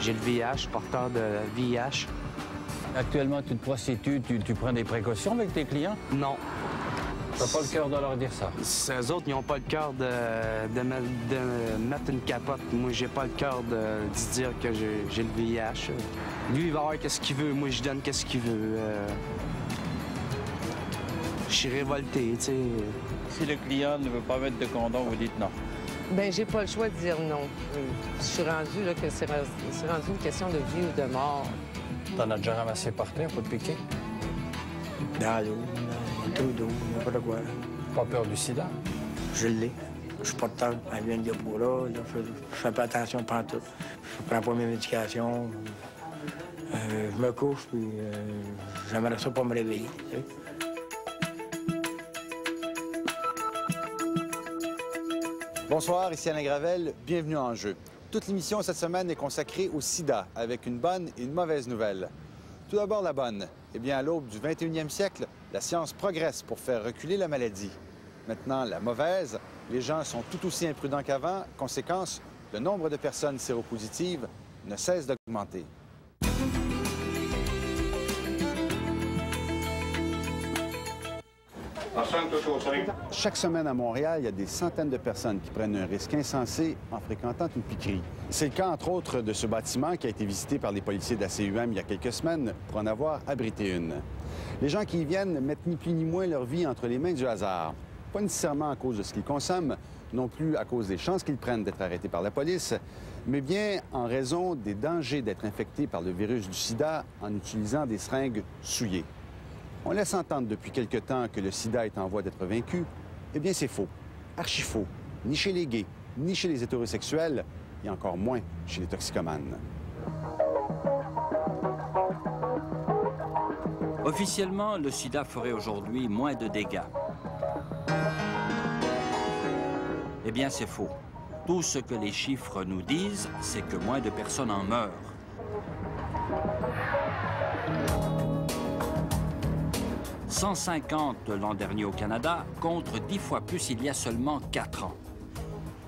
J'ai le VIH, porteur de VIH. Actuellement, tu te prostitues, tu prends des précautions avec tes clients? Non. T'as pas le cœur de leur dire ça? Ces autres, ils n'ont pas le cœur de mettre une capote. Moi, j'ai pas le cœur de dire que j'ai le VIH. Lui, il va avoir qu'est-ce qu'il veut. Moi, je donne qu'est-ce qu'il veut. Je suis révolté, tu sais. Si le client ne veut pas mettre de condom, vous dites non? Bien, j'ai pas le choix de dire non. Je suis rendu là que c'est rendu une question de vie ou de mort. T'en as déjà ramassé par terre pour te piquer? Dans l'eau, dans le trou d'eau, n'importe quoi. Pas peur du sida? Je l'ai. Je suis pas de temps. Elle vient de là. Je fais pas attention pendant tout. Je prends pas mes médications. Je me couche, puis j'aimerais ça pas me réveiller. Tu sais. Bonsoir, ici Alain Gravel, bienvenue en Jeu. Toute l'émission cette semaine est consacrée au sida, avec une bonne et une mauvaise nouvelle. Tout d'abord la bonne. Eh bien, à l'aube du 21e siècle, la science progresse pour faire reculer la maladie. Maintenant, la mauvaise, les gens sont tout aussi imprudents qu'avant. Conséquence, le nombre de personnes séropositives ne cesse d'augmenter. Chaque semaine à Montréal, il y a des centaines de personnes qui prennent un risque insensé en fréquentant une piquerie. C'est le cas, entre autres, de ce bâtiment qui a été visité par les policiers de la CUM il y a quelques semaines pour en avoir abrité une. Les gens qui y viennent mettent ni plus ni moins leur vie entre les mains du hasard. Pas nécessairement à cause de ce qu'ils consomment, non plus à cause des chances qu'ils prennent d'être arrêtés par la police, mais bien en raison des dangers d'être infectés par le virus du sida en utilisant des seringues souillées. On laisse entendre depuis quelque temps que le sida est en voie d'être vaincu. Eh bien, c'est faux. Archi faux. Ni chez les gays, ni chez les hétérosexuels, et encore moins chez les toxicomanes. Officiellement, le sida ferait aujourd'hui moins de dégâts. Eh bien, c'est faux. Tout ce que les chiffres nous disent, c'est que moins de personnes en meurent. « 150 l'an dernier au Canada, contre 10 fois plus il y a seulement 4 ans.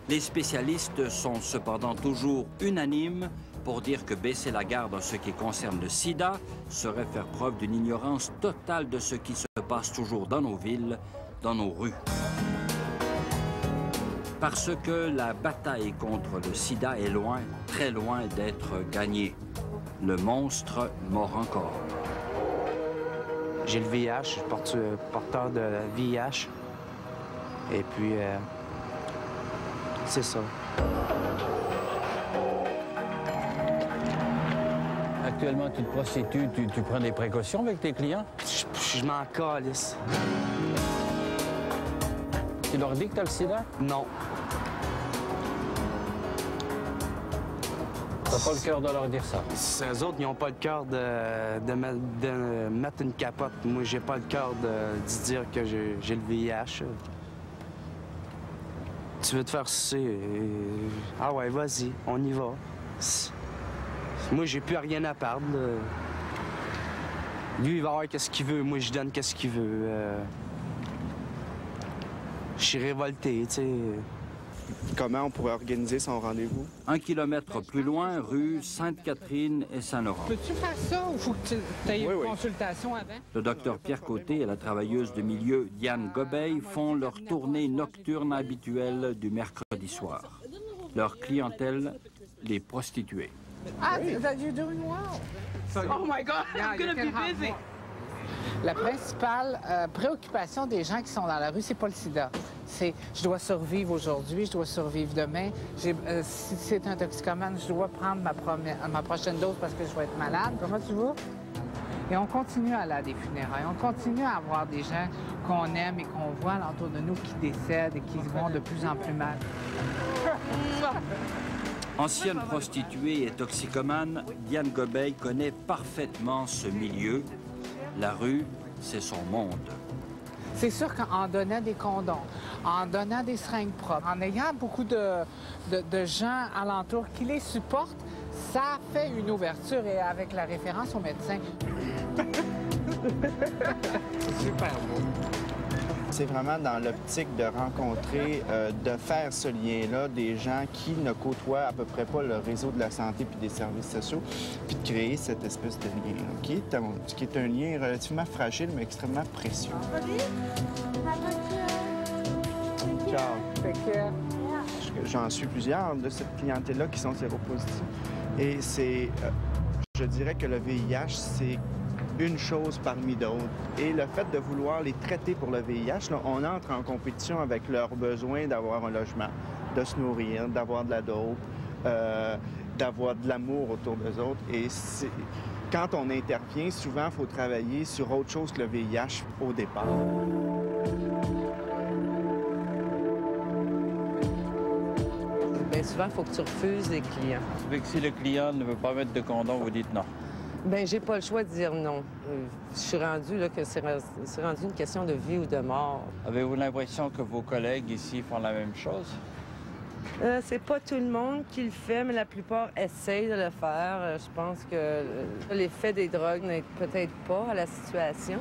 Les spécialistes sont cependant toujours unanimes pour dire que baisser la garde en ce qui concerne le sida serait faire preuve d'une ignorance totale de ce qui se passe toujours dans nos villes, dans nos rues. Parce que la bataille contre le sida est loin, très loin d'être gagnée. Le monstre mord encore. J'ai le VIH, je suis porteur de VIH. Et puis, c'est ça. Actuellement, tu te prostitues, tu prends des précautions avec tes clients? Je m'en calisse. Tu leur dis que t'as le sida? Non. T'as pas le cœur de leur dire ça? Ces autres, ils n'ont pas le cœur de mettre une capote. Moi, j'ai pas le cœur de dire que j'ai le VIH. Tu veux te faire sucer? Ah ouais, vas-y, on y va. Moi, j'ai plus rien à perdre. Lui, il va avoir qu'est-ce qu'il veut. Moi, je donne qu'est-ce qu'il veut. Je suis révolté, tu sais. Comment on pourrait organiser son rendez-vous? 1 kilomètre plus loin, rue Sainte-Catherine et Saint-Laurent. Peux-tu faire ça ou faut que tu aies une consultation avant? Le docteur Pierre Côté et la travailleuse de milieu Diane Gobeil font leur tournée nocturne habituelle du mercredi soir. Leur clientèle, les prostituées. Ah, you're doing well. Oh my God, I'm gonna be busy. La principale préoccupation des gens qui sont dans la rue, c'est pas le sida. C'est je dois survivre aujourd'hui, je dois survivre demain. Si c'est un toxicomane, je dois prendre ma prochaine dose parce que je vais être malade. Comment tu vas? Et on continue à aller à des funérailles. On continue à avoir des gens qu'on aime et qu'on voit alentour de nous qui décèdent et qui vont de plus en plus mal. Ancienne prostituée et toxicomane, Diane Gobeil connaît parfaitement ce milieu. La rue, c'est son monde. C'est sûr qu'en donnant des condoms, en donnant des seringues propres, en ayant beaucoup de gens alentour qui les supportent, ça fait une ouverture et avec la référence au médecin. C'est super beau. C'est vraiment dans l'optique de rencontrer, de faire ce lien-là des gens qui ne côtoient à peu près pas le réseau de la santé puis des services sociaux, puis de créer cette espèce de lien qui est un lien relativement fragile, mais extrêmement précieux. Ciao. J'en suis plusieurs de cette clientèle-là qui sont séropositifs. Et c'est, je dirais que le VIH, c'est une chose parmi d'autres. Et le fait de vouloir les traiter pour le VIH, là, on entre en compétition avec leur besoin d'avoir un logement, de se nourrir, d'avoir de la dope, d'avoir de l'amour autour d'eux autres. Et quand on intervient, souvent, il faut travailler sur autre chose que le VIH au départ. Bien souvent, il faut que tu refuses les clients. Ça fait que si le client ne veut pas mettre de condom, vous dites non. Bien, j'ai pas le choix de dire non. Je suis rendue là que c'est rendu une question de vie ou de mort. Avez-vous l'impression que vos collègues ici font la même chose? C'est pas tout le monde qui le fait, mais la plupart essayent de le faire. Je pense que l'effet des drogues n'aide peut-être pas à la situation,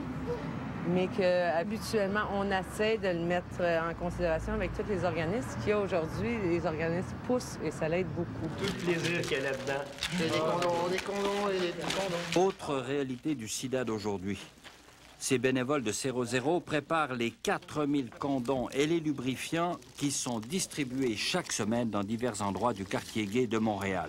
mais qu'habituellement, on essaie de le mettre en considération avec tous les organismes qu'il y a aujourd'hui. Les organismes poussent et ça l'aide beaucoup. Tout le plaisir qu'il y a là-dedans. Des condoms et des condoms. Autre réalité du sida d'aujourd'hui. Ces bénévoles de SéroZéro préparent les 4000 condoms et les lubrifiants qui sont distribués chaque semaine dans divers endroits du quartier gay de Montréal.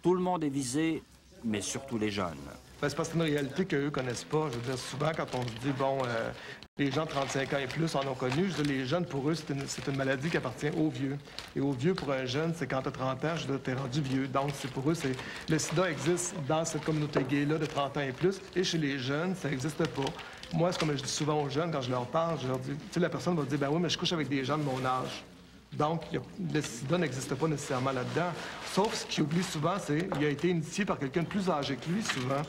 Tout le monde est visé, mais surtout les jeunes. Ben, c'est parce que c'est une réalité qu'eux ne connaissent pas. Je veux dire, souvent, quand on se dit, bon, les gens de 35 ans et plus en ont connu, je veux dire, les jeunes, pour eux, c'est une maladie qui appartient aux vieux. Et aux vieux, pour un jeune, c'est quand tu as 30 ans, je veux dire, t'es rendu vieux. Donc, pour eux, le sida existe dans cette communauté gay-là de 30 ans et plus. Et chez les jeunes, ça n'existe pas. Moi, c'est comme je dis souvent aux jeunes, quand je leur parle, je leur dis, tu sais, la personne va dire, ben oui, mais je couche avec des gens de mon âge. Donc, le sida n'existe pas nécessairement là-dedans. Sauf ce qu'il oublie souvent, c'est qu'il a été initié par quelqu'un de plus âgé que lui, souvent.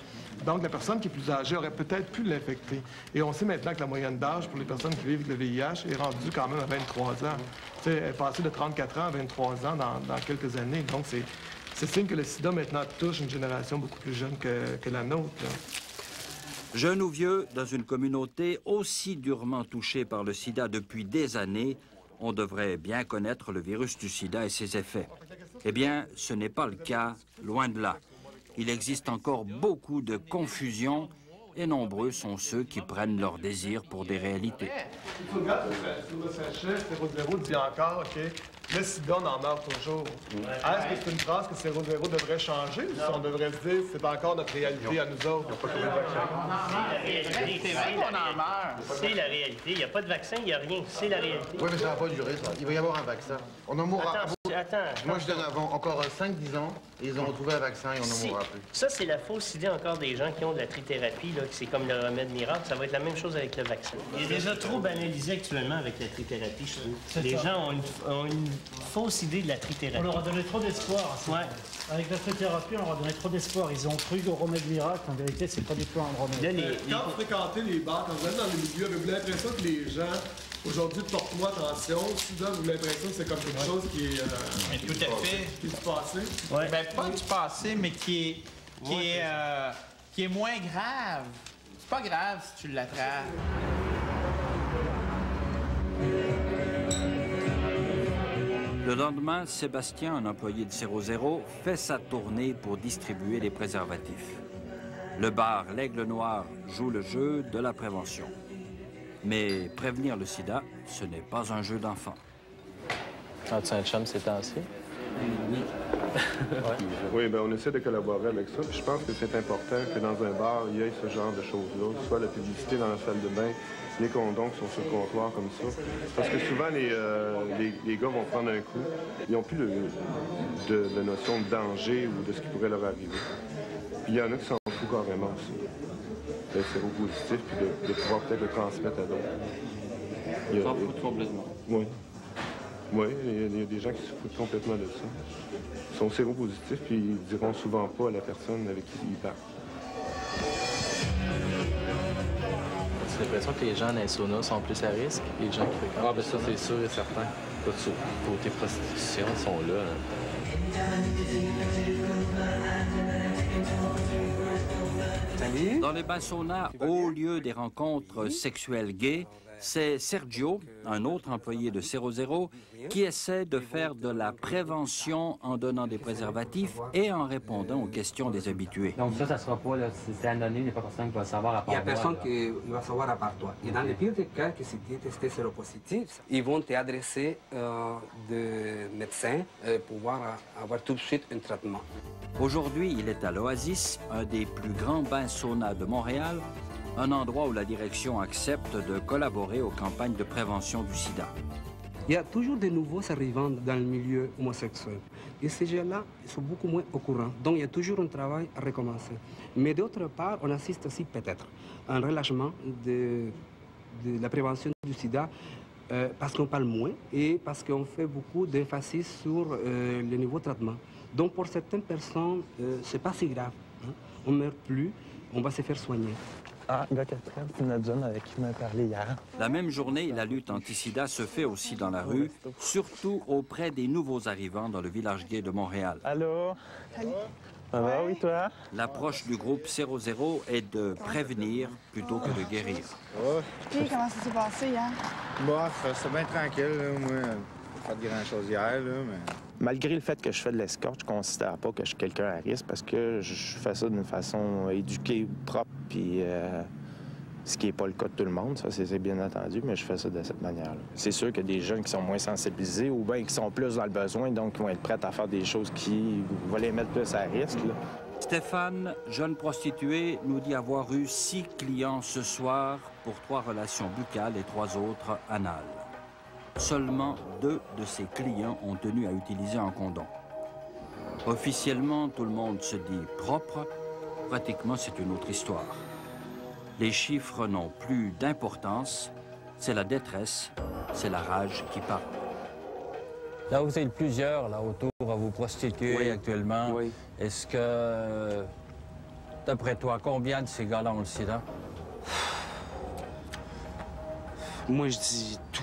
Donc, la personne qui est plus âgée aurait peut-être pu l'infecter. Et on sait maintenant que la moyenne d'âge pour les personnes qui vivent avec le VIH est rendue quand même à 23 ans. Tu sais, elle est passée de 34 ans à 23 ans dans quelques années. Donc, c'est signe que le sida, maintenant, touche une génération beaucoup plus jeune que la nôtre, là. Jeunes ou vieux, dans une communauté aussi durement touchée par le sida depuis des années, on devrait bien connaître le virus du sida et ses effets. Eh bien, ce n'est pas le cas, loin de là. Il existe encore beaucoup de confusion et nombreux sont ceux qui prennent leur désir pour des réalités. Si tu regardes sur le sachet, SéroZéro dit encore, OK, le sida, on en meurt toujours. Est-ce que c'est une phrase que SéroZéro devrait changer ou si on devrait se dire c'est encore notre réalité à nous autres? C'est la réalité. Il n'y a pas de vaccin, il n'y a rien. C'est la réalité. Oui, mais ça va pas durer, ça. Il va y avoir un vaccin. On en mourra. Attends. Moi, je donne avant encore 5-10 ans, et ils ont trouvé un vaccin et on n'en mourra plus. Ça, c'est la fausse idée encore des gens qui ont de la trithérapie, là, que c'est comme le remède miracle. Ça va être la même chose avec le vaccin. Il est déjà trop banalisé actuellement avec la trithérapie, je trouve. Les gens ont une fausse idée de la trithérapie. On leur a donné trop d'espoir. Ouais. Avec la trithérapie, on leur a donné trop d'espoir. Ils ont cru au remède miracle. En vérité, c'est pas du tout un remède. Quand vous fréquentez les bars, quand vous êtes dans les milieux, avez-vous l'impression que les gens, aujourd'hui, portent moins attention? Souvent, vous avez l'impression que c'est comme quelque chose qui est... tout à fait. Qui est du passé? Ouais. Ben, pas du passé, mais qui est moins grave. C'est pas grave si tu l'attrapes. Le lendemain, Sébastien, un employé de SéroZéro, fait sa tournée pour distribuer les préservatifs. Le bar L'Aigle Noir joue le jeu de la prévention. Mais prévenir le sida, ce n'est pas un jeu d'enfant. As-tu un chum ces temps-ci? Oui. Oui, bien, on essaie de collaborer avec ça. Puis je pense que c'est important que dans un bar, il y ait ce genre de choses-là, soit la publicité dans la salle de bain, les condoms qui sont sur le comptoir comme ça. Parce que souvent, les gars vont prendre un coup. Ils n'ont plus de notion de danger ou de ce qui pourrait leur arriver. Puis il y en a qui s'en foutent carrément aussi. D'être séropositif, puis de pouvoir peut-être le transmettre à d'autres. Ils s'en foutent complètement. Oui. Oui, il y a des gens qui se foutent complètement de ça. Ils sont séropositifs, puis ils diront souvent pas à la personne avec qui ils parlent. J'ai l'impression que les gens dans les saunas sont plus à risque, les gens qui fréquentent. Ah, ben ça, c'est sûr et certain. Côté prostitution, ils sont là. Dans les bains saunas, au lieu des rencontres sexuelles gays, C'est Sergio, un autre employé de 00, qui essaie de faire de la prévention en donnant des préservatifs et en répondant aux questions des habitués. Donc ça ne sera pas, c'est anonyme, il n'y a pas personne qui va savoir à part toi. Il n'y a personne qui va savoir à part toi. Et dans le pire des cas, que si tu es testé séropositif, ils vont t'adresser de médecins pour pouvoir avoir tout de suite un traitement. Aujourd'hui, il est à l'Oasis, un des plus grands bains saunas de Montréal, un endroit où la direction accepte de collaborer aux campagnes de prévention du sida. Il y a toujours de nouveaux arrivants dans le milieu homosexuel. Et ces gens-là sont beaucoup moins au courant. Donc il y a toujours un travail à recommencer. Mais d'autre part, on assiste aussi peut-être à un relâchement de la prévention du sida parce qu'on parle moins et parce qu'on fait beaucoup d'emphasis sur le nouveau traitement. Donc pour certaines personnes, c'est pas si grave. Hein? On ne meurt plus, on va se faire soigner. Ah, gars Catherine, c'est notre jeune avec qui m'a parlé hier. La même journée, la lutte anti-sida se fait aussi dans la rue, surtout auprès des nouveaux arrivants dans le village gay de Montréal. Allô? Salut. Ça va, oui, toi? L'approche du groupe 00 est de prévenir plutôt que de guérir. Puis, comment ça s'est passé hier? Bof, c'est bien tranquille, là. Moi, pas de grand-chose hier, là, mais... Malgré le fait que je fais de l'escorte, je considère pas que je suis quelqu'un à risque parce que je fais ça d'une façon éduquée, propre, puis ce qui n'est pas le cas de tout le monde, ça c'est bien entendu, mais je fais ça de cette manière-là. C'est sûr qu'il y a des jeunes qui sont moins sensibilisés ou bien qui sont plus dans le besoin, donc qui vont être prêts à faire des choses qui vont les mettre plus à risque, là. Stéphane, jeune prostituée, nous dit avoir eu 6 clients ce soir pour 3 relations buccales et 3 autres anales. Seulement 2 de ses clients ont tenu à utiliser un condom. Officiellement, tout le monde se dit propre. Pratiquement, c'est une autre histoire. Les chiffres n'ont plus d'importance. C'est la détresse, c'est la rage qui parle. Là, vous êtes plusieurs là, autour à vous prostituer actuellement. Oui. Est-ce que, d'après toi, combien de ces gars-là ont le sida? Moi, je dis tout.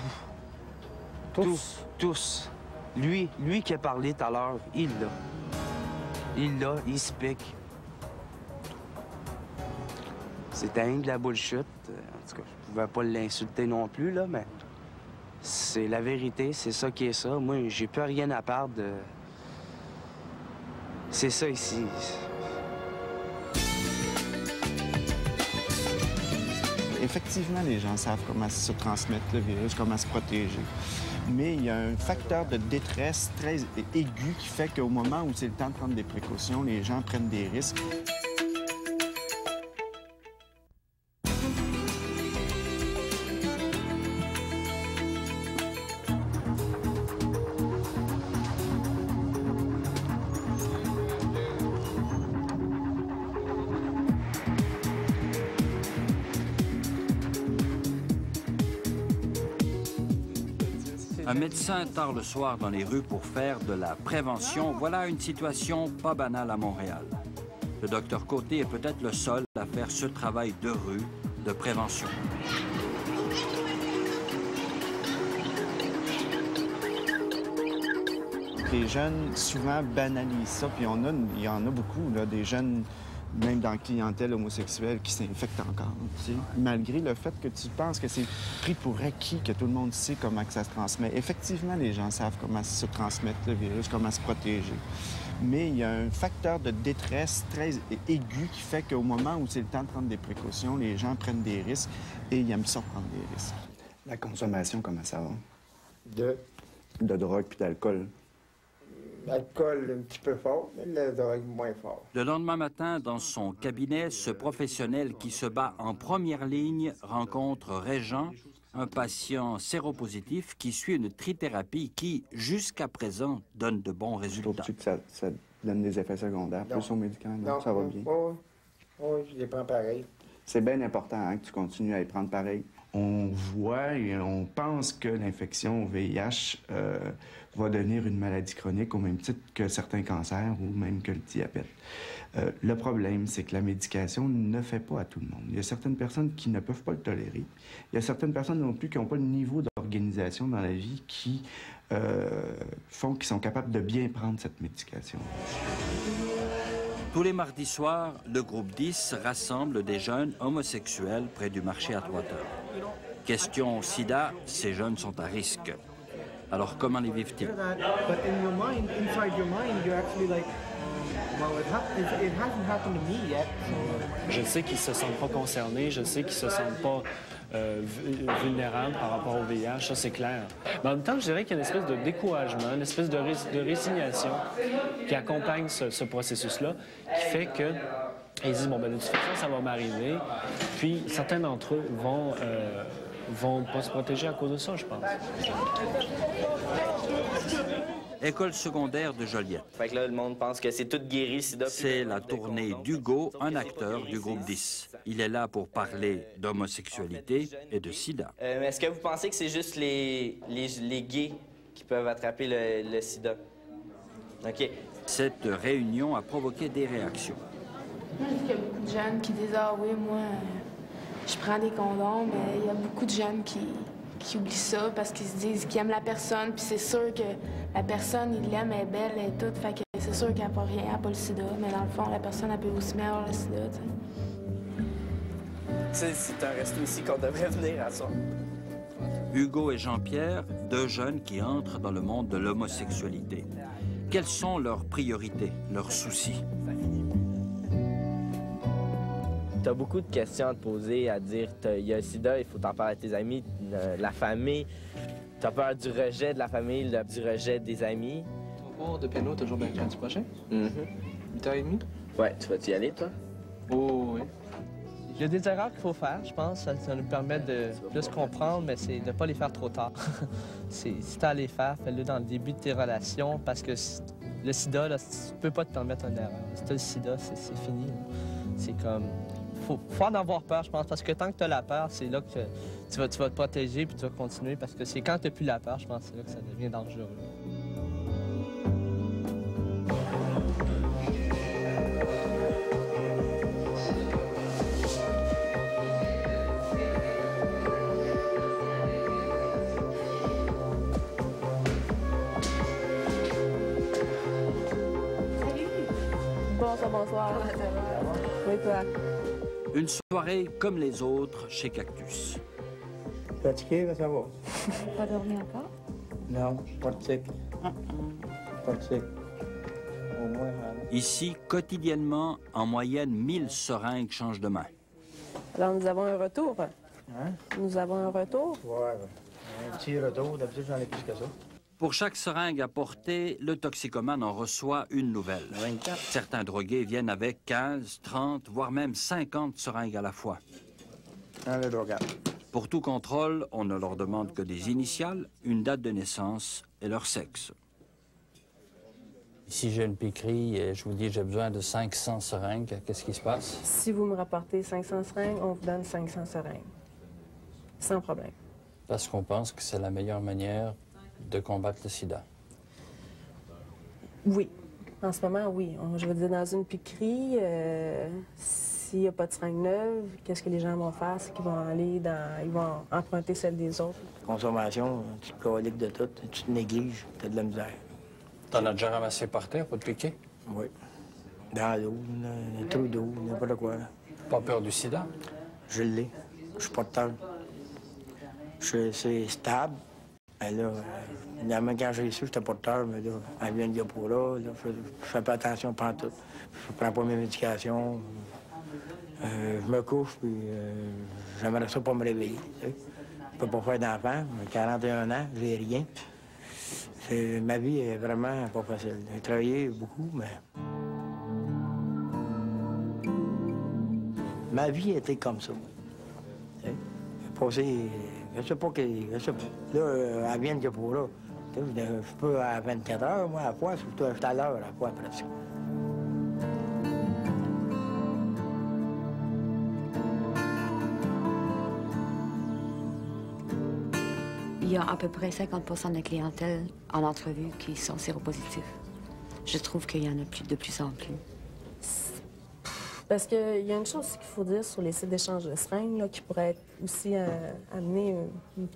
Tous. Lui qui a parlé tout à l'heure, il l'a. Il se pique. C'était rien de la bullshit. En tout cas, je pouvais pas l'insulter non plus, là, mais c'est la vérité, c'est ça qui est ça. Moi, j'ai plus rien à part de... C'est ça ici. Effectivement, les gens savent comment se transmettre le virus, comment se protéger. Mais il y a un facteur de détresse très aigu qui fait qu'au moment où c'est le temps de prendre des précautions, les gens prennent des risques. Un médecin tard le soir dans les rues pour faire de la prévention, voilà une situation pas banale à Montréal. Le docteur Côté est peut-être le seul à faire ce travail de rue, de prévention. Les jeunes, souvent, banalisent ça, puis il y en a beaucoup, là, des jeunes, même dans la clientèle homosexuelle, qui s'infectent encore, tu sais, malgré le fait que tu penses que c'est pris pour acquis, que tout le monde sait comment que ça se transmet. Effectivement, les gens savent comment se transmettre le virus, comment se protéger. Mais il y a un facteur de détresse très aigu qui fait qu'au moment où c'est le temps de prendre des précautions, les gens prennent des risques et ils aiment ça prendre des risques. La consommation, comment ça va? De drogue puis d'alcool. L'alcool un petit peu fort, mais la drogue moins fort. Le lendemain matin, dans son cabinet, ce professionnel qui se bat en première ligne rencontre Régent, un patient séropositif qui suit une trithérapie qui, jusqu'à présent, donne de bons résultats. Trouves-tu que ça donne des effets secondaires plus aux médicaments? Non, ça va bien? Oui, je les prends pareil. C'est bien important hein, que tu continues à les prendre pareil. On voit et on pense que l'infection au VIH va devenir une maladie chronique au même titre que certains cancers ou même que le diabète. Le problème, c'est que la médication ne fait pas à tout le monde. Il y a certaines personnes qui ne peuvent pas le tolérer. Il y a certaines personnes non plus qui n'ont pas le niveau d'organisation dans la vie qui font qu'ils sont capables de bien prendre cette médication. Tous les mardis soirs, le groupe 10 rassemble des jeunes homosexuels près du marché à Trois-Heures. Question sida, ces jeunes sont à risque. Alors comment les vivent-ils? Je sais qu'ils ne se sentent pas concernés, je sais qu'ils ne se sentent pas vulnérables par rapport au VIH, ça c'est clair. Mais en même temps, je dirais qu'il y a une espèce de découragement, une espèce de résignation qui accompagne ce processus-là, qui fait que ils disent, bon, ben de toute façon, ça va m'arriver. Puis certains d'entre eux vont pas se protéger à cause de ça, je pense. École secondaire de Joliette. Fait que là, le monde pense que c'est tout guéri, sida. C'est la tournée d'Hugo, un acteur du groupe 10. Il est là pour parler d'homosexualité et de sida. Est-ce que vous pensez que c'est juste les gays qui peuvent attraper le sida? OK. Cette réunion a provoqué des réactions. Moi, je dis qu'il y a beaucoup de jeunes qui disent « Ah oui, moi, je prends des condoms. » Mais il y a beaucoup de jeunes qui oublient ça parce qu'ils se disent qu'ils aiment la personne, puis c'est sûr que la personne, ils l'aiment, elle est belle, elle est toute, fait que c'est sûr qu'elle n'a pas rien, elle n'a pas le sida, mais dans le fond, la personne, elle peut aussi bien avoir le sida, tu sais. C'est un resto ici qu'on devrait venir à ça. Hugo et Jean-Pierre, deux jeunes qui entrent dans le monde de l'homosexualité. Quelles sont leurs priorités, leurs soucis? Tu as beaucoup de questions à te poser, à dire il y a le sida, il faut t'en parler à tes amis, la famille. Tu as peur du rejet de la famille, du rejet des amis. Ton cours de piano, toujours bien du prochain? 8h30? Ouais, tu vas-y aller, toi? Oh, oui. Il y a des erreurs qu'il faut faire, je pense. Ça nous permet de plus comprendre, mais c'est de ne pas les faire trop tard. Si tu as à les faire, fais-le dans le début de tes relations, parce que le sida, là, tu peux pas te permettre une erreur. Si tu as le sida, c'est fini. C'est comme... Faut en avoir peur, je pense, parce que tant que tu as la peur, c'est là que tu vas te protéger puis tu vas continuer, parce que c'est quand tu n'as plus la peur, je pense, c'est là que ça devient dangereux. Bonsoir. Oui, toi. Une soirée comme les autres chez Cactus. Fatigué, ça va. Pas dormi encore? Non, pas de tic. Pas de tic. Au moins, Ici, quotidiennement, en moyenne, 1000 seringues changent de main. Alors, nous avons un retour. Hein? Nous avons un retour. Ouais, un petit retour. D'habitude, j'en ai plus que ça. Pour chaque seringue apportée, le toxicomane en reçoit une nouvelle. 24. Certains drogués viennent avec 15, 30, voire même 50 seringues à la fois. Le drogable. Pour tout contrôle, on ne leur demande que des initiales, une date de naissance et leur sexe. Si j'ai une piquerie et je vous dis j'ai besoin de 500 seringues, qu'est-ce qui se passe? Si vous me rapportez 500 seringues, on vous donne 500 seringues. Sans problème. Parce qu'on pense que c'est la meilleure manière de combattre le sida. Oui. En ce moment, oui. Je veux dire, dans une piquerie, s'il n'y a pas de seringue neuve, qu'est-ce que les gens vont faire? C'est qu'ils vont aller ils vont emprunter celle des autres. Consommation, tu te coliques de tout, tu te négliges, tu as de la misère. T'en as déjà ramassé par terre pour te piquer? Oui. Dans l'eau, un trou d'eau, n'importe quoi. Pas peur du sida? Je l'ai. Je suis pas de temps. C'est stable. Et là, même quand j'ai su, j'étais porteur, mais là, elle vient de Diapo-là, je fais pas attention pendant tout. Je prends pas mes médications. Je me couche, puis j'aimerais ça pas me réveiller. Tu sais. Je peux pas faire d'enfant, j'ai 41 ans, j'ai rien. Ma vie est vraiment pas facile. J'ai travaillé beaucoup, mais... Ma vie était comme ça. Tu sais. J'ai passé... Je sais pas là, elle vient de Diapo-là. Je peux à 24 heures, moi, à la fois, je suis à l'heure, à la fois, presque. Il y a à peu près 50% de la clientèle en entrevue qui sont séropositifs. Je trouve qu'il y en a de plus en plus. Parce qu'il y a une chose qu'il faut dire sur les sites d'échange de seringues là, qui pourrait être aussi amener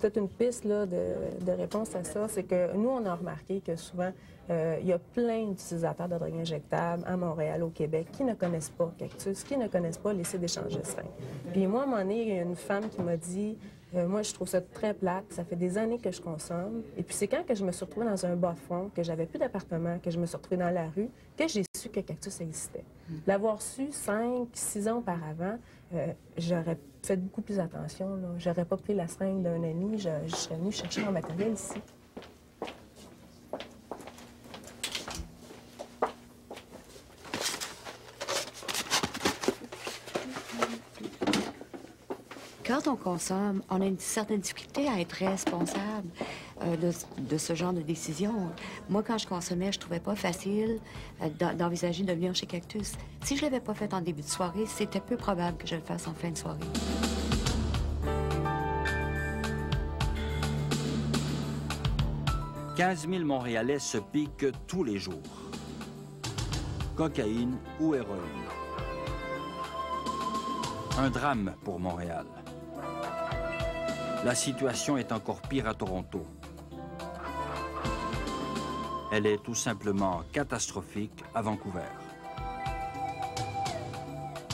peut-être une piste là, de réponse à ça, c'est que nous, on a remarqué que souvent, il y a plein d'utilisateurs de drogues injectables à Montréal, au Québec, qui ne connaissent pas Cactus, qui ne connaissent pas les sites d'échange de seringues. Puis moi, à un moment donné, il y a une femme qui m'a dit Moi, je trouve ça très plate. Ça fait des années que je consomme. Et puis, c'est quand que je me suis retrouvée dans un bas-fond, que j'avais plus d'appartement, que je me suis retrouvée dans la rue, que j'ai su que Cactus existait. L'avoir su 5, 6 ans auparavant, j'aurais fait beaucoup plus attention. J'aurais pas pris la seringue d'un ami. Je serais venue chercher mon matériel ici. Quand on consomme, on a une certaine difficulté à être responsable de ce genre de décision. Moi, quand je consommais, je trouvais pas facile d'envisager de venir chez Cactus. Si je l'avais pas fait en début de soirée, c'était peu probable que je le fasse en fin de soirée. « 15 000 Montréalais se piquent tous les jours. Cocaïne ou héroïne. Un drame pour Montréal. La situation est encore pire à Toronto. Elle est tout simplement catastrophique à Vancouver.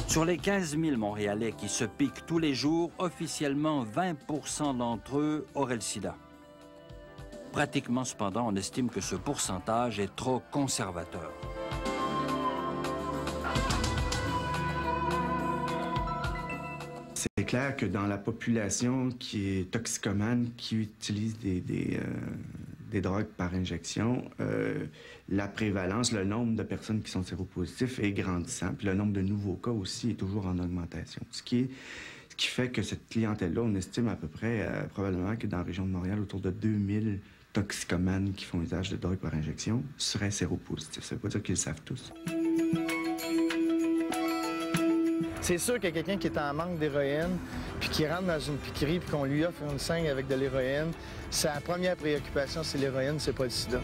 Sur les 15 000 Montréalais qui se piquent tous les jours, officiellement 20 % d'entre eux auraient le sida. Pratiquement, cependant, on estime que ce pourcentage est trop conservateur. C'est clair que dans la population qui est toxicomane, qui utilise des drogues par injection, la prévalence, le nombre de personnes qui sont séropositifs est grandissant. Puis le nombre de nouveaux cas aussi est toujours en augmentation. Ce qui fait que cette clientèle-là, on estime à peu près, probablement que dans la région de Montréal, autour de 2000 toxicomanes qui font usage de drogues par injection seraient séropositifs. Ça ne veut pas dire qu'ils le savent tous. C'est sûr que quelqu'un qui est en manque d'héroïne, puis qui rentre dans une piquerie, puis qu'on lui offre une seringue avec de l'héroïne, sa première préoccupation, c'est l'héroïne, c'est pas le sida.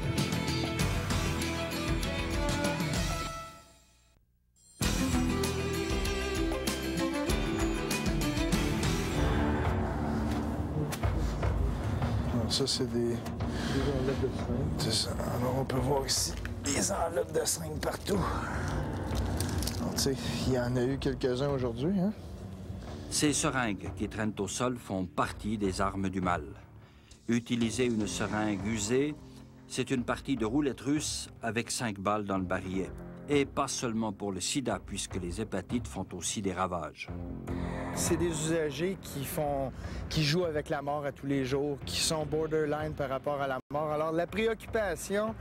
Alors ça, c'est des enveloppes de seringue. C'est ça. Alors, on peut voir ici des enveloppes de seringue partout. Il y en a eu quelques-uns aujourd'hui, hein? Ces seringues qui traînent au sol font partie des armes du mal. Utiliser une seringue usée, c'est une partie de roulette russe avec 5 balles dans le barillet. Et pas seulement pour le sida, puisque les hépatites font aussi des ravages. C'est des usagers qui jouent avec la mort à tous les jours, qui sont borderline par rapport à la mort. Alors, la préoccupation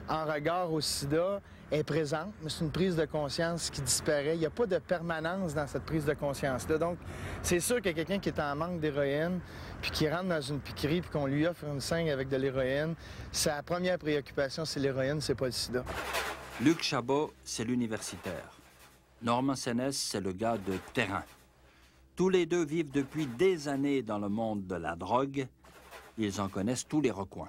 en regard au sida est présente, mais c'est une prise de conscience qui disparaît. Il n'y a pas de permanence dans cette prise de conscience-là. Donc, c'est sûr que quelqu'un qui est en manque d'héroïne, puis qui rentre dans une piquerie, puis qu'on lui offre une seringue avec de l'héroïne, sa première préoccupation, c'est l'héroïne, c'est pas le sida. Luc Chabot, c'est l'universitaire. Norman Sénès, c'est le gars de terrain. Tous les deux vivent depuis des années dans le monde de la drogue. Ils en connaissent tous les recoins.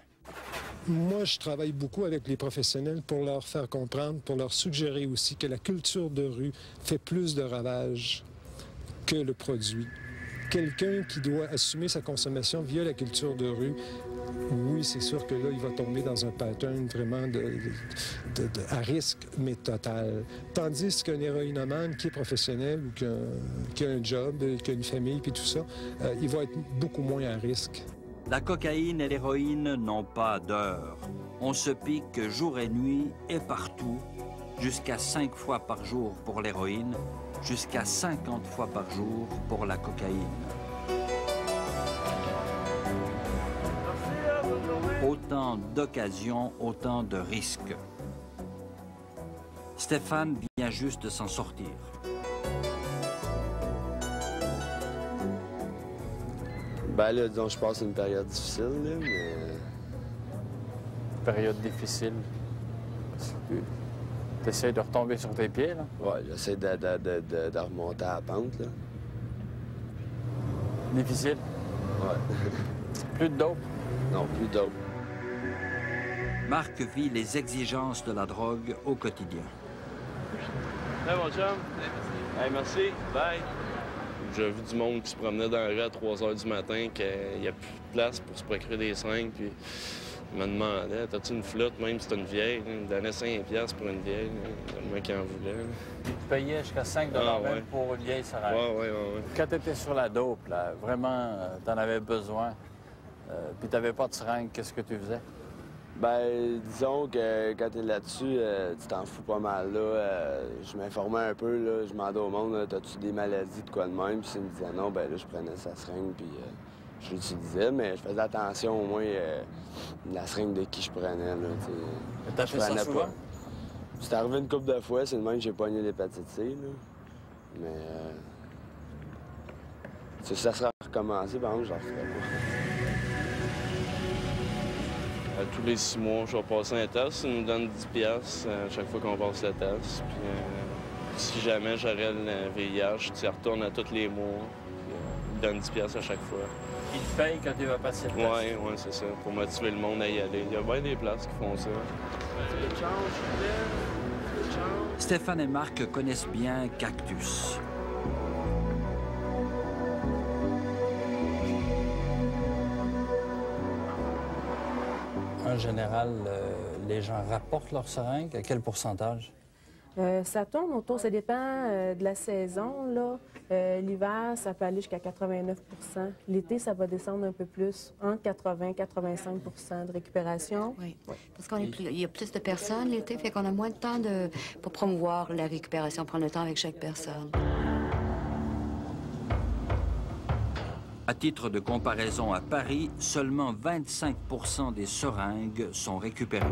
Moi, je travaille beaucoup avec les professionnels pour leur faire comprendre, pour leur suggérer aussi que la culture de rue fait plus de ravages que le produit. Quelqu'un qui doit assumer sa consommation via la culture de rue, oui, c'est sûr que là, il va tomber dans un pattern vraiment à risque, mais total. Tandis qu'un héroïnomane qui est professionnel ou qui a un job, qui a une famille, puis tout ça, il va être beaucoup moins à risque. La cocaïne et l'héroïne n'ont pas d'heure. On se pique jour et nuit et partout, jusqu'à 5 fois par jour pour l'héroïne, jusqu'à 50 fois par jour pour la cocaïne. Autant d'occasions, autant de risques. Stéphane vient juste de s'en sortir. Ben là, disons, je passe une période difficile, là, mais... Période difficile? Tu essaies de retomber sur tes pieds, là? Ouais, j'essaie de remonter à la pente, là. Difficile? Ouais. Plus de dope? Non, plus de dope. Marc vit les exigences de la drogue au quotidien. Hey, mon chum. Hey, merci. Bye. J'ai vu du monde qui se promenait dans la rue à 3 h du matin, qu'il n'y a plus de place pour se procurer des seringues, puis Il me demandait, t'as-tu une flotte, même si c'est une vieille? Il me donnait 5$ pour une vieille, le moins qu'il en voulait. Tu payais jusqu'à 5$ même pour une vieille seringue. Oui. Quand tu étais sur la dope, là, vraiment, t'en avais besoin, puis t'avais pas de seringue, qu'est-ce que tu faisais? Ben, disons que quand t'es là-dessus, tu t'en fous pas mal, là. Je m'informais un peu, là, je demandais au monde, t'as-tu des maladies de quoi de même? Puis s'ils me disaient non, ben là, je prenais sa seringue, puis je l'utilisais, mais je faisais attention au moins la seringue de qui je prenais, là, T'as fait ça souvent? C'est arrivé une couple de fois, c'est le même que j'ai pogné l'hépatite C, là. Mais si ça serait recommencé, par exemple, je le referais pas. Tous les 6 mois, je vais passer un test. Ils nous donnent 10$ à chaque fois qu'on passe le test. Puis, si jamais j'aurais le VIH, tu y retournes à tous les mois. Ils me donnent 10$ à chaque fois. Ils te payent quand tu vas passer le test? Oui, c'est ça, pour motiver le monde à y aller. Il y a bien des places qui font ça. Stéphane et Marc connaissent bien Cactus. En général, les gens rapportent leur seringue. À quel pourcentage? Ça tourne autour, ça dépend de la saison, là. L'hiver, ça peut aller jusqu'à 89 %. L'été, ça va descendre un peu plus, entre 80 et 85 % de récupération. Oui, parce qu'il y a plus de personnes l'été, fait qu'on a moins de temps pour promouvoir la récupération, prendre le temps avec chaque personne. À titre de comparaison, à Paris, seulement 25 % des seringues sont récupérées.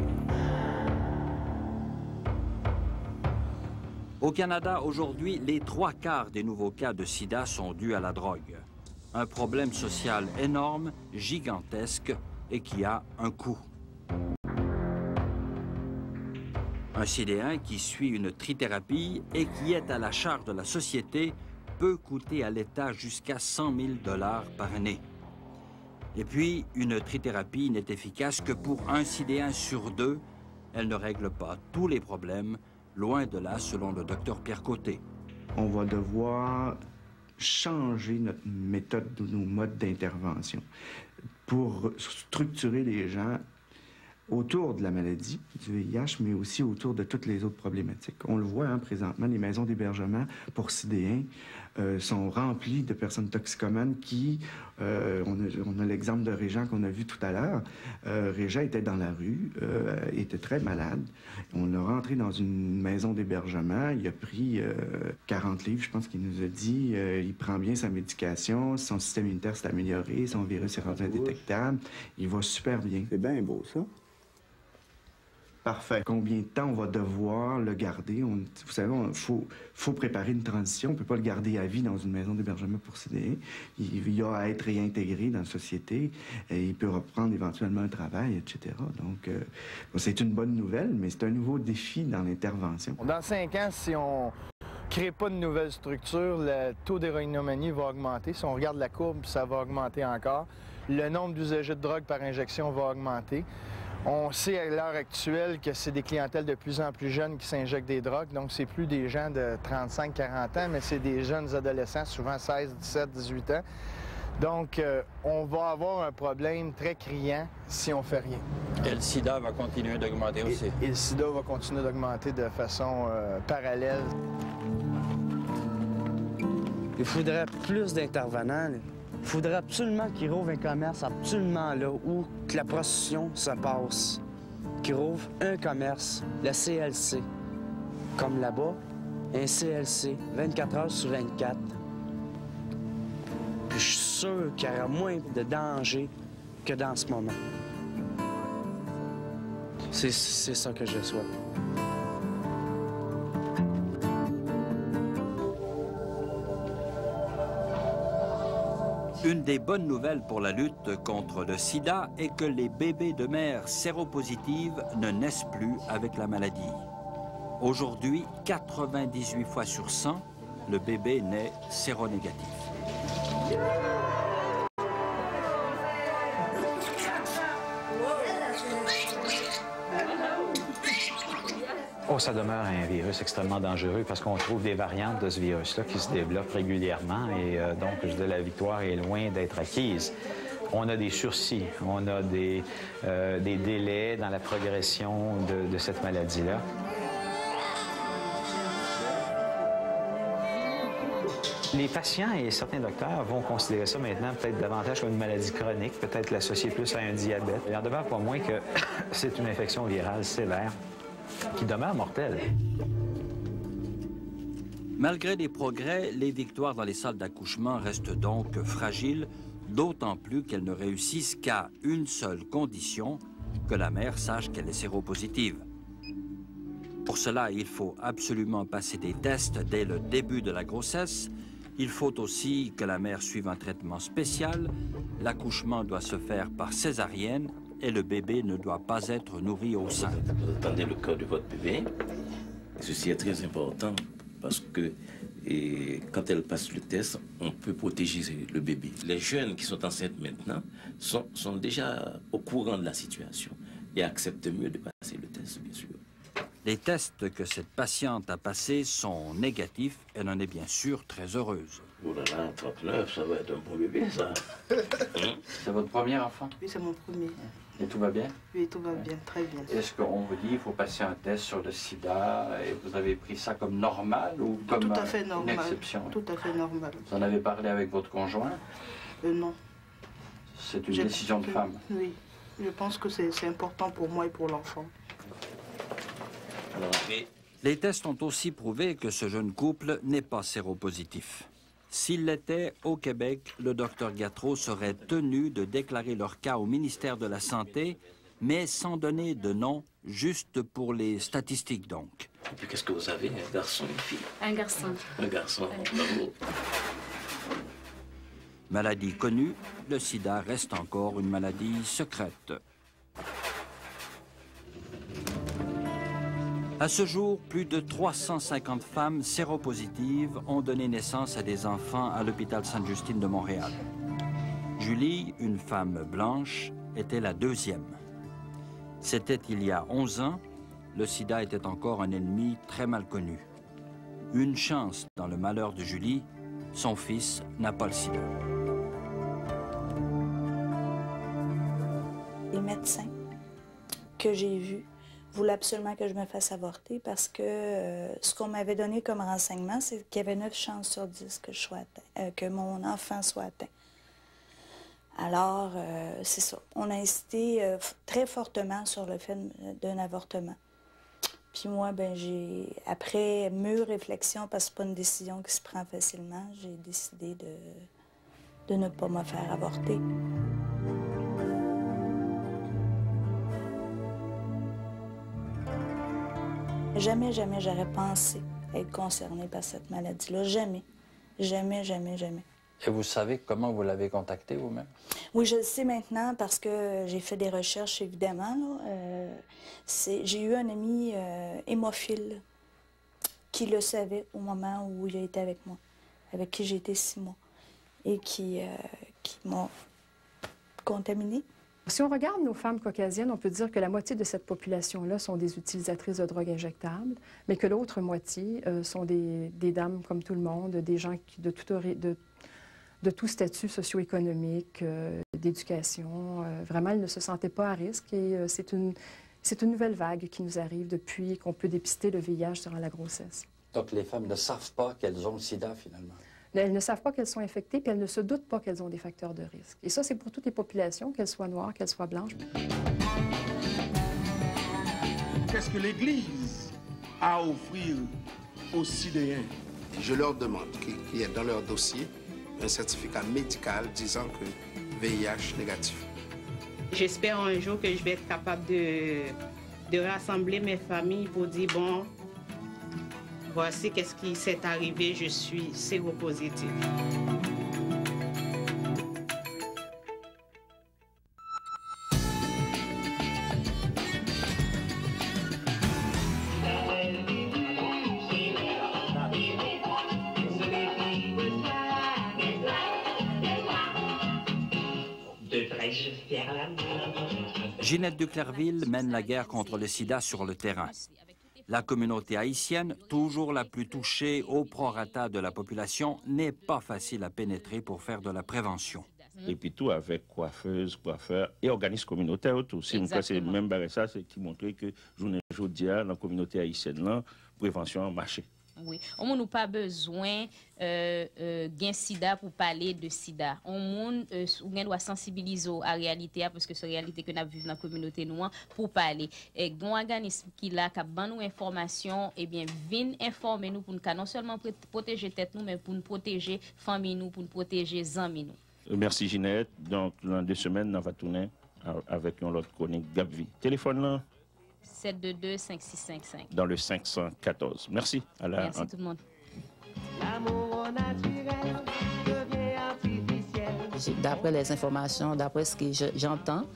Au Canada, aujourd'hui, les 3/4 des nouveaux cas de sida sont dus à la drogue. Un problème social énorme, gigantesque et qui a un coût. Un sidéen qui suit une trithérapie et qui est à la charge de la société peut coûter à l'État jusqu'à 100 000 $ par année. Et puis, une trithérapie n'est efficace que pour 1 sidéen sur 2. Elle ne règle pas tous les problèmes, loin de là, selon le docteur Pierre Côté. On va devoir changer notre méthode, nos modes d'intervention pour structurer les gens autour de la maladie du VIH, mais aussi autour de toutes les autres problématiques. On le voit présentement, les maisons d'hébergement pour sidéens sont remplies de personnes toxicomanes qui... on a l'exemple de Régent qu'on a vu tout à l'heure. Régent était dans la rue, était très malade. On l'a rentré dans une maison d'hébergement. Il a pris 40 livres, je pense qu'il nous a dit. Il prend bien sa médication, son système immunitaire s'est amélioré, son virus est rendu indétectable. Il va super bien. C'est bien beau, ça. Parfait. Combien de temps on va devoir le garder? Vous savez, il faut préparer une transition. On ne peut pas le garder à vie dans une maison d'hébergement pour sidéens. Il a à être réintégré dans la société. Et il peut reprendre éventuellement un travail, etc. Donc, c'est une bonne nouvelle, mais c'est un nouveau défi dans l'intervention. Dans 5 ans, si on ne crée pas de nouvelles structures, le taux d'héroïnomanie va augmenter. Si on regarde la courbe, ça va augmenter encore. Le nombre d'usagers de drogue par injection va augmenter. On sait à l'heure actuelle que c'est des clientèles de plus en plus jeunes qui s'injectent des drogues. Donc, c'est plus des gens de 35-40 ans, mais c'est des jeunes adolescents, souvent 16, 17, 18 ans. Donc, on va avoir un problème très criant si on ne fait rien. Et le sida va continuer d'augmenter aussi. Et le sida va continuer d'augmenter de façon parallèle. Il faudrait plus d'intervenants. Il faudrait absolument qu'ils rouvrent un commerce, absolument là, où que la prostitution se passe. Qu'ils rouvrent un commerce, le CLC. Comme là-bas, un CLC, 24 heures sur 24. Puis je suis sûr qu'il y aura moins de danger que dans ce moment. C'est ça que je souhaite. Une des bonnes nouvelles pour la lutte contre le sida est que les bébés de mères séropositives ne naissent plus avec la maladie. Aujourd'hui, 98 fois sur 100, le bébé naît séronégatif. Oh, ça demeure un virus extrêmement dangereux parce qu'on trouve des variantes de ce virus-là qui se développent régulièrement et donc, je dis, la victoire est loin d'être acquise. On a des sursis, on a des délais dans la progression de cette maladie-là. Les patients et certains docteurs vont considérer ça maintenant peut-être davantage comme une maladie chronique, peut-être l'associer plus à un diabète. Il en demeure pas moins que c'est une infection virale sévère qui demeure mortelle. Malgré les progrès, les victoires dans les salles d'accouchement restent donc fragiles, d'autant plus qu'elles ne réussissent qu'à une seule condition, que la mère sache qu'elle est séropositive. Pour cela, il faut absolument passer des tests dès le début de la grossesse. Il faut aussi que la mère suive un traitement spécial. L'accouchement doit se faire par césarienne et le bébé ne doit pas être nourri au sein. Vous attendez le cas de votre bébé. Ceci est très important parce que quand elle passe le test, on peut protéger le bébé. Les jeunes qui sont enceintes maintenant sont déjà au courant de la situation et acceptent mieux de passer le test, bien sûr. Les tests que cette patiente a passés sont négatifs. Elle en est bien sûr très heureuse. Oh là là, 39, ça va être un bon bébé, ça. C'est votre premier enfant? Oui, c'est mon premier. Et tout va bien? Oui, tout va bien, très bien. Est-ce qu'on vous dit qu'il faut passer un test sur le sida et vous avez pris ça comme normal ou comme tout à fait normal. Une exception? Tout à fait normal. Vous en avez parlé avec votre conjoint? Non. C'est une décision de femme? Oui, je pense que c'est important pour moi et pour l'enfant. Les tests ont aussi prouvé que ce jeune couple n'est pas séropositif. S'il l'était, au Québec, le docteur Gautreau serait tenu de déclarer leur cas au ministère de la Santé, mais sans donner de nom, juste pour les statistiques donc. Et puis qu'est-ce que vous avez, un garçon, une fille? Un garçon. Un garçon, bravo. Maladie connue, le sida reste encore une maladie secrète. À ce jour, plus de 350 femmes séropositives ont donné naissance à des enfants à l'hôpital Sainte-Justine de Montréal. Julie, une femme blanche, était la deuxième. C'était il y a 11 ans, le sida était encore un ennemi très mal connu. Une chance dans le malheur de Julie, son fils n'a pas le sida. Les médecins que j'ai vus voulait absolument que je me fasse avorter parce que ce qu'on m'avait donné comme renseignement, c'est qu'il y avait 9 chances sur 10 que, que mon enfant soit atteint. Alors, c'est ça. On a insisté très fortement sur le fait d'un avortement. Puis moi, ben, après mûre réflexion, parce que c'est pas une décision qui se prend facilement, j'ai décidé de ne pas me faire avorter. Jamais, jamais j'aurais pensé être concernée par cette maladie-là. Jamais. Jamais, jamais, jamais. Et vous savez comment vous l'avez contacté vous-même? Oui, je le sais maintenant parce que j'ai fait des recherches, évidemment. J'ai eu un ami hémophile qui le savait au moment où il a été avec moi, avec qui j'ai été 6 mois, et qui m'a contaminée. Si on regarde nos femmes caucasiennes, on peut dire que la moitié de cette population-là sont des utilisatrices de drogues injectables, mais que l'autre moitié sont des dames comme tout le monde, des gens qui, de tout statut socio-économique, d'éducation. Vraiment, elles ne se sentaient pas à risque et c'est une nouvelle vague qui nous arrive depuis qu'on peut dépister le VIH durant la grossesse. Donc les femmes ne savent pas qu'elles ont le sida finalement? Elles ne savent pas qu'elles sont infectées, puis elles ne se doutent pas qu'elles ont des facteurs de risque. Et ça, c'est pour toutes les populations, qu'elles soient noires, qu'elles soient blanches. Qu'est-ce que l'Église a à offrir aux Sidéens? Je leur demande qu'il y ait dans leur dossier un certificat médical disant que VIH négatif. J'espère un jour que je vais être capable de rassembler mes familles pour dire, bon, voici qu'est-ce qui s'est arrivé, je suis séropositive. Ginette de Clerville mène la guerre contre le sida sur le terrain. La communauté haïtienne, toujours la plus touchée au prorata de la population, n'est pas facile à pénétrer pour faire de la prévention. et puis tout avec coiffeuses, coiffeurs et organismes communautaires autour. C'est même ça, c'est qui montre que journée aujourd'hui dans la communauté haïtienne là, prévention a marché. Oui, on n'a pas besoin d'un sida pour parler de sida. On doit sensibiliser à la réalité parce que c'est la réalité que nous vivons dans la communauté noire pour parler. Et un organisme qui a nos informations, eh bien, vient informer nous pour non seulement protéger tête nous, mais pour nous protéger famille nous, pour nous protéger les amis nous. Merci Ginette. Donc, dans 2 semaines, on va tourner avec une autre chronique Gabvi. Téléphone là 722-5655. Dans le 514. Merci. Merci tout le monde. D'après les informations, d'après ce que j'entends,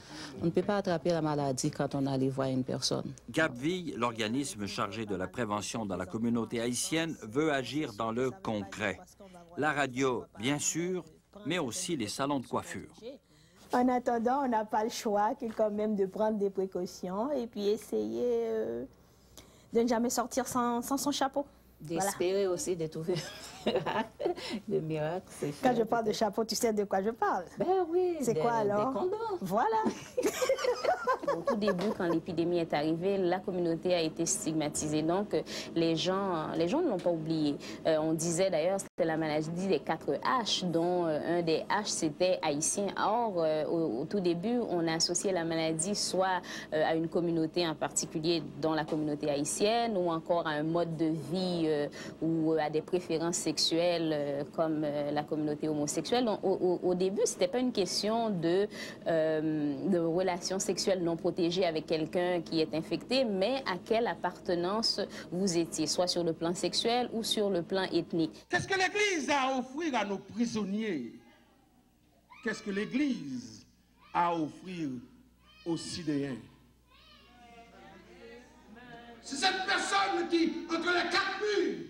on ne peut pas attraper la maladie quand on allait voir une personne. Gabvi, l'organisme chargé de la prévention dans la communauté haïtienne, veut agir dans le concret. La radio, bien sûr, mais aussi les salons de coiffure. En attendant, on n'a pas le choix que quand même de prendre des précautions et puis essayer de ne jamais sortir sans son chapeau. D'espérer aussi de trouver le miracle. Quand je parle de chapeau, tu sais de quoi je parle? Ben oui. C'est quoi alors? Des condoms. Voilà. Au tout début, quand l'épidémie est arrivée, la communauté a été stigmatisée. Donc, les gens ne l'ont pas oublié. On disait d'ailleurs que c'était la maladie des 4 H, dont un des H, c'était haïtien. Or, au tout début, on a associé la maladie soit à une communauté en particulier, dont la communauté haïtienne, ou encore à un mode de vie ou à des préférences sexuelles comme la communauté homosexuelle. Donc, au début, ce n'était pas une question de relations sexuelles non protégées avec quelqu'un qui est infecté, mais à quelle appartenance vous étiez, soit sur le plan sexuel ou sur le plan ethnique. Qu'est-ce que l'Église a à offrir à nos prisonniers? Qu'est-ce que l'Église a à offrir aux Sidéens? C'est cette personne qui, entre les 4 murs,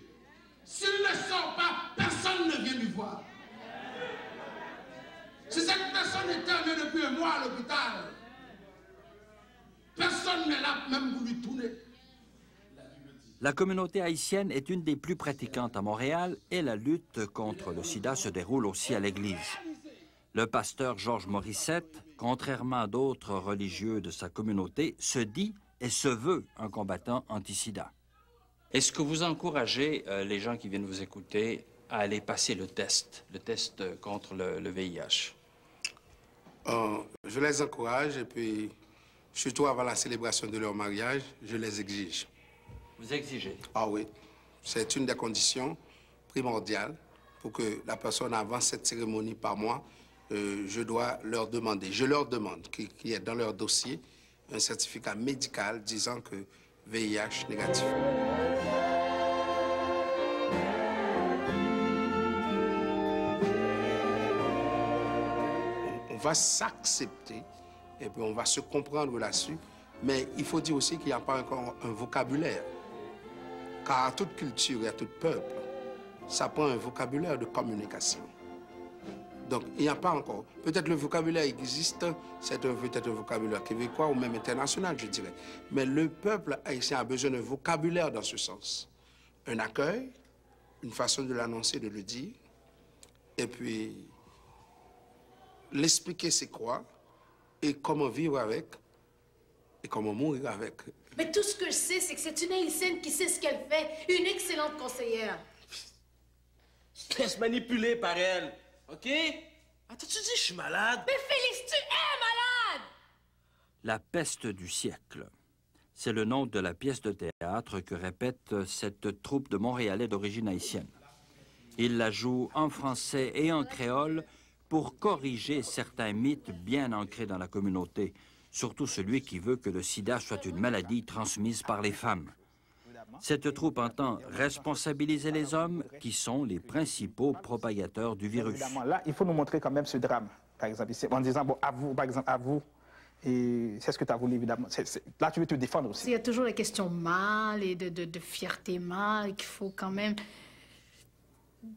s'il ne sort pas, personne ne vient lui voir. Si cette personne est internée depuis un mois à l'hôpital, personne n'est là même pour lui tourner. La communauté haïtienne est une des plus pratiquantes à Montréal et la lutte contre le sida se déroule aussi à l'Église. Le pasteur Georges Morissette, contrairement à d'autres religieux de sa communauté, se dit et se veut un combattant anti-sida. Est-ce que vous encouragez les gens qui viennent vous écouter à aller passer le test contre le VIH? Je les encourage et puis, surtout avant la célébration de leur mariage, je les exige. Vous exigez? Ah oui. C'est une des conditions primordiales pour que la personne, avant cette cérémonie par mois, je dois leur demander, je leur demande qu'il y ait dans leur dossier un certificat médical disant que VIH négatif. On va s'accepter et puis on va se comprendre là-dessus, mais il faut dire aussi qu'il n'y a pas encore un vocabulaire. Car à toute culture et à tout peuple, ça prend un vocabulaire de communication. Donc, il n'y a pas encore. Peut-être le vocabulaire existe, c'est peut-être un vocabulaire québécois ou même international, je dirais. Mais le peuple haïtien a besoin d'un vocabulaire dans ce sens. Un accueil, une façon de l'annoncer, de le dire, et puis l'expliquer c'est quoi, et comment vivre avec, et comment mourir avec. Mais tout ce que je sais, c'est que c'est une Haïtienne qui sait ce qu'elle fait, une excellente conseillère. Laisse manipuler par elle. OK? Attends, tu dis je suis malade? Mais Félix, tu es malade! La peste du siècle. C'est le nom de la pièce de théâtre que répète cette troupe de Montréalais d'origine haïtienne. Ils la jouent en français et en créole pour corriger certains mythes bien ancrés dans la communauté, surtout celui qui veut que le sida soit une maladie transmise par les femmes. Cette troupe entend responsabiliser les hommes qui sont les principaux propagateurs du virus. Évidemment, là, il faut nous montrer quand même ce drame, par exemple, ici, en disant, bon, à vous, par exemple, à vous, et c'est ce que tu as voulu, évidemment. Là, tu veux te défendre aussi. Il y a toujours la question mâle et de fierté mâle qu'il faut quand même...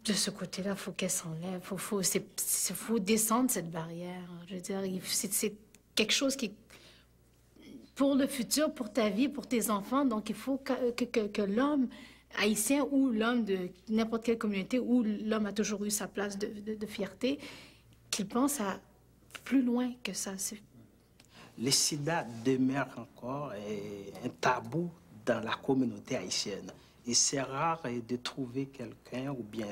De ce côté-là, il faut qu'elle s'enlève. Il faut descendre cette barrière. Je veux dire, c'est quelque chose qui... Pour le futur, pour ta vie, pour tes enfants. Donc, il faut que l'homme haïtien ou l'homme de n'importe quelle communauté où l'homme a toujours eu sa place de fierté, qu'il pense plus loin que ça. Le sida demeure encore un tabou dans la communauté haïtienne. Et c'est rare de trouver quelqu'un ou bien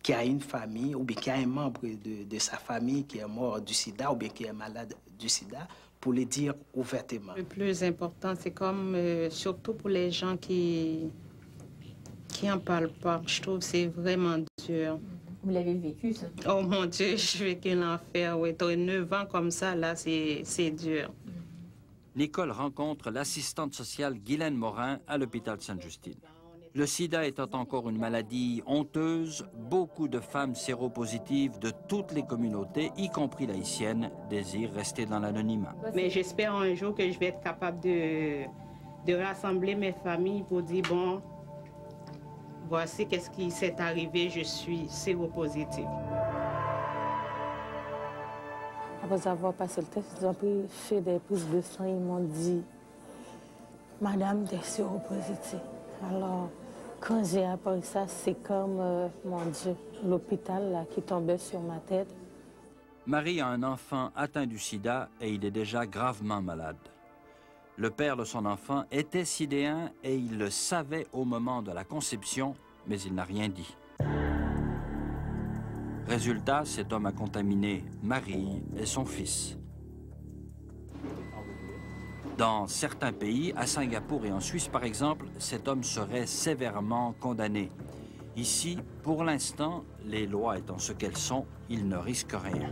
qui a une famille ou bien qui a un membre de sa famille qui est mort du sida ou bien qui est malade du sida pour le dire ouvertement. Le plus important, c'est comme, surtout pour les gens qui n'en parlent pas, je trouve que c'est vraiment dur. Vous l'avez vécu, ça? Oh mon Dieu, je vécu l'enfer. Oui, t'as 9 ans comme ça, là, c'est dur. Nicole rencontre l'assistante sociale Guylaine Morin à l'hôpital Sainte-Justine. Le sida étant encore une maladie honteuse, beaucoup de femmes séropositives de toutes les communautés, y compris l'haïtienne, désirent rester dans l'anonymat. Mais j'espère un jour que je vais être capable de rassembler mes familles pour dire, bon, voici qu'est-ce qui s'est arrivé, je suis séropositive. Après avoir passé le test, ils ont fait des prises de sang, ils m'ont dit, Madame, t'es séropositive. Alors, quand j'ai appris ça, c'est comme, mon Dieu, l'hôpital là, qui tombait sur ma tête. Marie a un enfant atteint du sida et il est déjà gravement malade. Le père de son enfant était sidéen et il le savait au moment de la conception, mais il n'a rien dit. Résultat, cet homme a contaminé Marie et son fils. Dans certains pays, à Singapour et en Suisse par exemple, cet homme serait sévèrement condamné. Ici, pour l'instant, les lois étant ce qu'elles sont, il ne risque rien.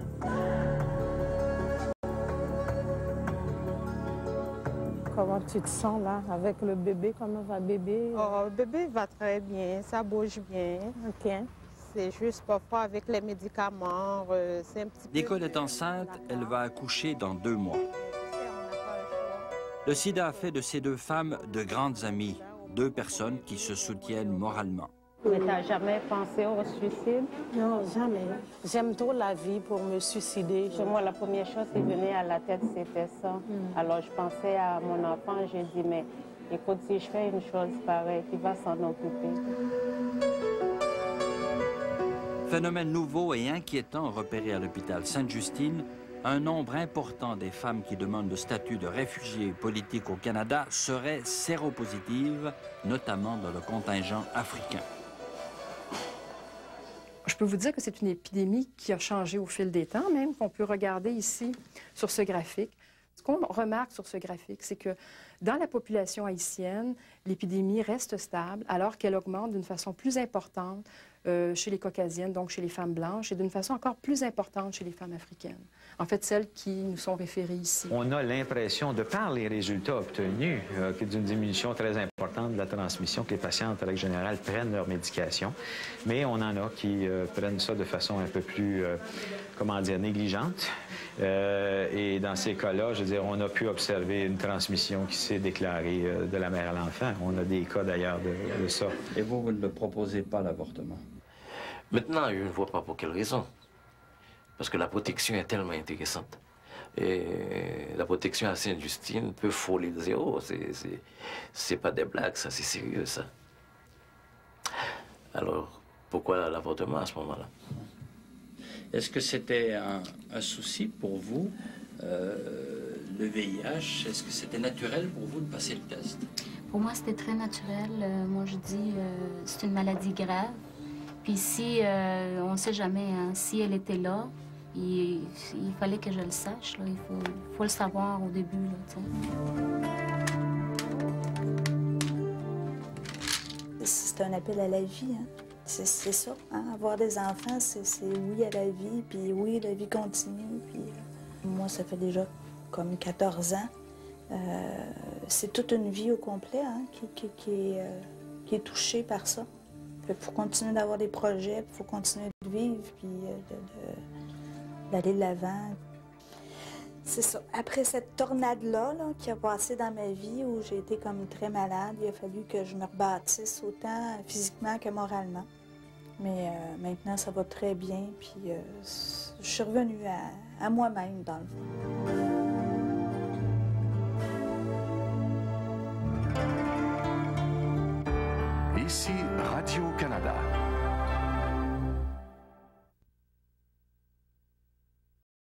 Comment tu te sens là, avec le bébé? Comment va bébé? Oh, le bébé va très bien, ça bouge bien. OK. C'est juste parfois avec les médicaments, c'est un petit peu... Nicole est enceinte, elle va accoucher dans 2 mois. Le sida a fait de ces 2 femmes de grandes amies, 2 personnes qui se soutiennent moralement. Mais t'as jamais pensé au suicide? Non, jamais. J'aime trop la vie pour me suicider. Moi, la première chose qui venait à la tête, c'était ça. Alors, je pensais à mon enfant, j'ai dit, mais écoute, si je fais une chose pareille, qui va s'en occuper? Phénomène nouveau et inquiétant repéré à l'hôpital Sainte-Justine, un nombre important des femmes qui demandent le statut de réfugiés politiques au Canada seraient séropositives, notamment dans le contingent africain. Je peux vous dire que c'est une épidémie qui a changé au fil des temps, même qu'on peut regarder ici sur ce graphique. Ce qu'on remarque sur ce graphique, c'est que dans la population haïtienne, l'épidémie reste stable alors qu'elle augmente d'une façon plus importante chez les Caucasiennes, donc chez les femmes blanches, et d'une façon encore plus importante chez les femmes africaines. En fait, celles qui nous sont référées ici. On a l'impression, de par les résultats obtenus, d'une diminution très importante de la transmission, que les patientes, en règle générale, prennent leur médication, mais on en a qui prennent ça de façon un peu plus, comment dire, négligente. Et dans ces cas-là, je veux dire, on a pu observer une transmission qui s'est déclarée de la mère à l'enfant. On a des cas d'ailleurs de ça. Et vous ne proposez pas l'avortement? Maintenant, je ne vois pas pour quelle raison. Parce que la protection est tellement intéressante. Et la protection à Sainte-Justine peut frôler le zéro. C'est pas des blagues, ça, c'est sérieux, ça. Alors, pourquoi l'avortement à ce moment-là? Est-ce que c'était un souci pour vous, le VIH? Est-ce que c'était naturel pour vous de passer le test? Pour moi, c'était très naturel. Moi, je dis, c'est une maladie grave. Puis si, on ne sait jamais, hein, si elle était là, il fallait que je le sache. Là. Il faut le savoir au début. C'est un appel à la vie. Hein. C'est ça. Hein. Avoir des enfants, c'est oui à la vie, puis oui, la vie continue. Puis, moi, ça fait déjà comme 14 ans. C'est toute une vie au complet hein, qui est touchée par ça. Il faut continuer d'avoir des projets, il faut continuer de vivre, puis d'aller de l'avant. C'est ça. Après cette tornade-là qui a passé dans ma vie, où j'ai été comme très malade, il a fallu que je me rebâtisse autant physiquement que moralement. Mais maintenant, ça va très bien, puis je suis revenue à moi-même, dans le fond. Ici Radio-Canada.